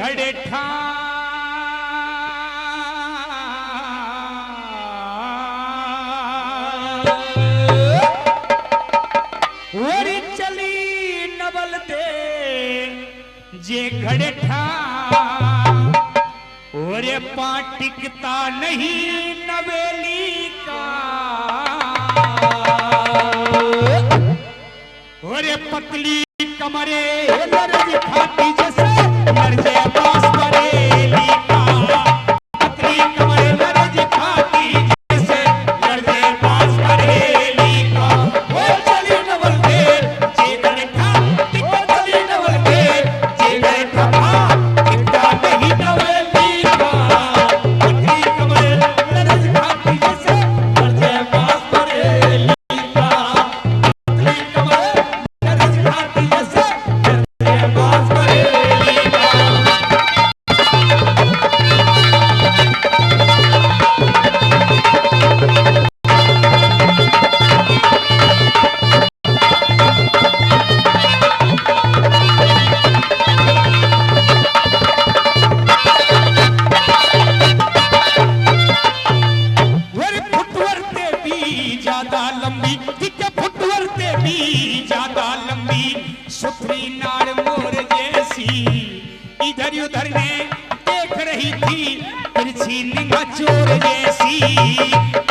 घड़े ठा ओरी चली नवल दे जे घड़े ठा ओरे पाटिकता नहीं नवेली का ओरे पतली कमरे लर्ज खाती जैसे लर्जे पास बरेली का पतली कमरे लर्ज खाती जैसे लर्जे पास बरेली का वो चली नवल दे जे घड़े ठा टिकता चली नवल दे जे घड़े ठा टिकता नहीं नवेली का पतली कमरे लर्ज खाती जैसे लर्जे पास बरेली का पतली कमरे लर्ज खाती जैसे लर्जे पास बरेली का वेरी फुटवर ते भी ज्यादा लंबी ठीक है फुटवर ते भी ज्यादा लंबी सुथरी नाड़ मोर जैसी इधर उधर ने देख रही थी तिरछी निगाह चोर जैसी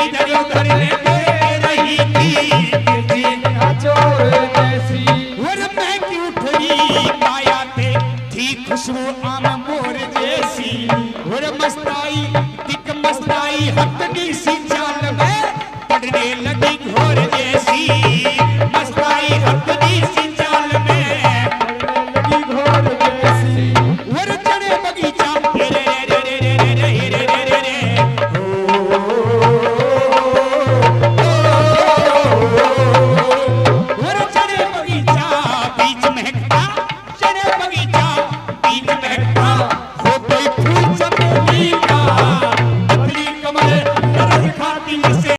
इधर उधर ने देख रही थी तिरछी निगाह चोर जैसी वर महकी उठरी काया ते थी खुशबू आम मोर जैसी वर मस्ताई दिक मस्ताई हथनी सी चाल में पड़ने लगी घोर जैसी मस्ताई हथनी सी चाल में पड़ने लगी घोर जैसी वर चढ़े बगीचा रे रे रे रे रे रे रे रे रे वर चढ़े बगीचा बीच महकता चढ़े बगीचा बीच महकता हो कोई फूल चमेली का पतली कमर लर्ज खाती जैसे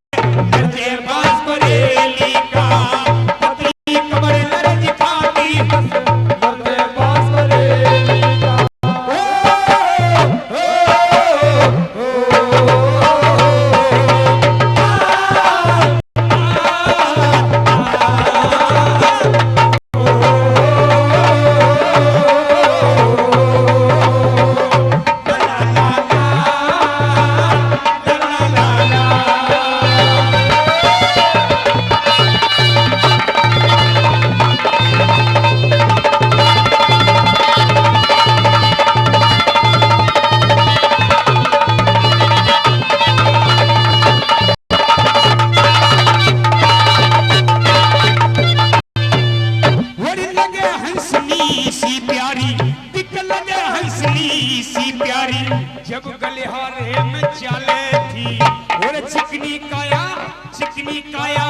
लर्जे पास बरेली का पतली कमर लर्ज खाती जैसे लर्जे पास बरेली का वरी लगे हंसनी सी प्यारी दिख लगे हंसनी सी प्यारी जब गलिहारे में चले थी और चिकनी काया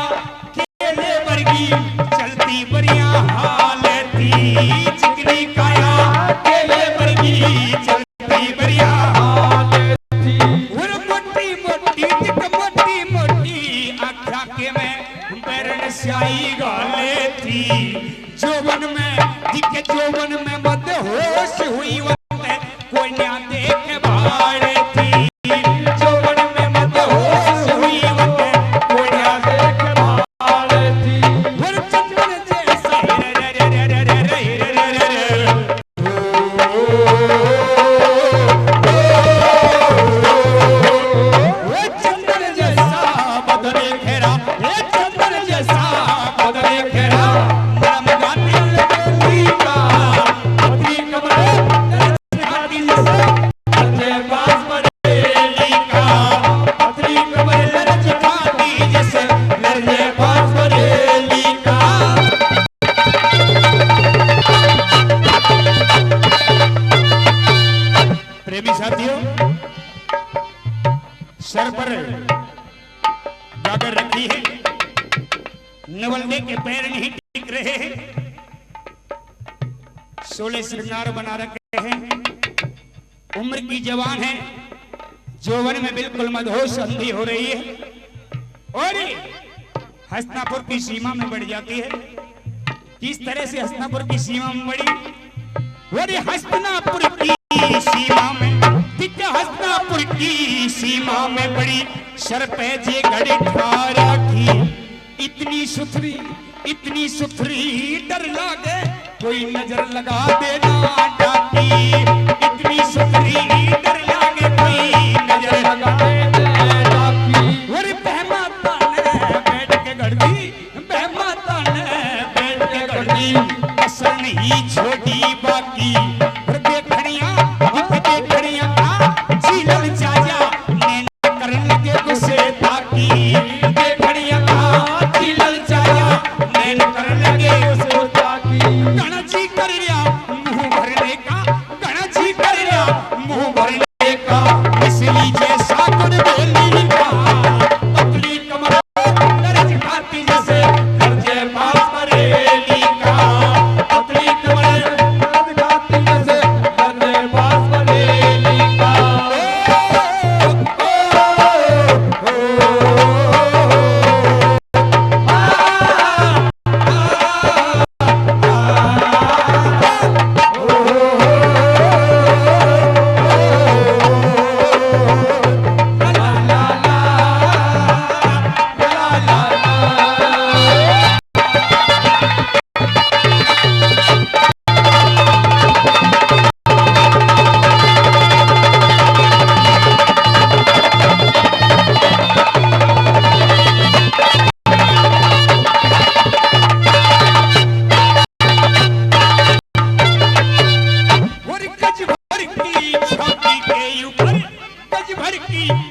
केले वर्गी चलती बढ़िया हाल थी चिकनी काया केले वर्गी चलती बढ़िया हाल थी और मोटी मोटी दिख मोटी मोटी आँखा के में बैरन स्याही गाले थी जोवन में मत होश हुई वक्त कोई ना देख बाड़े थी जोवन में मत होश हुई वक्त कोई ना देख बाड़े थी वर चंदन जैसा रे रे रे रे रे रे रे रे रे वो चंदन जैसा बदले घेरा ये चंदन जैसा बदले घेरा नरम गाती लगेली का पतली कमर लर्ज खाती जैसे लर्जे पास बरेली का पतली कमर लर्ज खाती जैसे लर्जे पास बरेली का प्रेमी साथियों सर पर गागर रखी है नवलदे के पैर नहीं टिक रहे हैं 16 श्रृंगार बना रखे हैं उम्र की जवान है जौवन में बिल्कुल मदहोश अंधी हो रही है और हस्तिनापुर की सीमा में बढ़ जाती है। किस तरह से हस्तिनापुर की सीमा में बढ़ी? और हस्तिनापुर की सीमा में दिख हस्तिनापुर की सीमा में बड़ी शर्पे जे घड़े ठारा की। इतनी सुथरी डर लागे कोई नजर लगा देना डाकी। इतनी सुथरी डर लागे कोई नजर लगा देना डाकी। और बहमाता ने बैठ के गड़दी, बहमाता ने बैठ के गड़दी, असर नहीं छोटी बाकी। और देखड़ियां का झीलन चाचा नैन करन लगे गुस्से ताकी। देखड़ियां का झीलन चाचा नैन करन लगे गुस्से ताकी। गणा जी कर लिया मुंह भरने का, गणा जी कर लिया मुंह भरने का, इसलिए जैसा गुण बेली का पतली कमर दर्ज खाती जैसे दर्जे पास बरेली का। पतली कमर दर्ज खाती जैसे दर्जे पास बरेली का।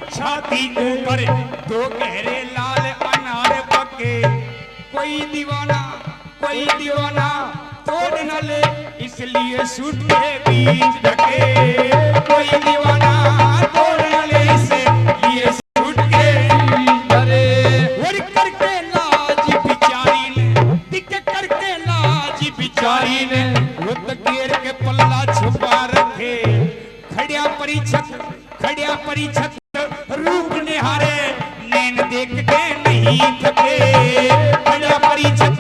छाती ऊपर दो गहरे लाल अनार पके। कोई दीवाना तोड़ न ले इसलिए सूट के बीच ढके। कोई दीवाना तोड़ न ले इसलिए सूट के बीच ढके। और करके लाज बिचारी ने, दिख करके लाज बिचारी ने, वो तकेर के पल्ला छुपा रखे। खड़िया परीक्षक रूप निहारे नैन देख के नहीं थके। खड़िया परीक्षक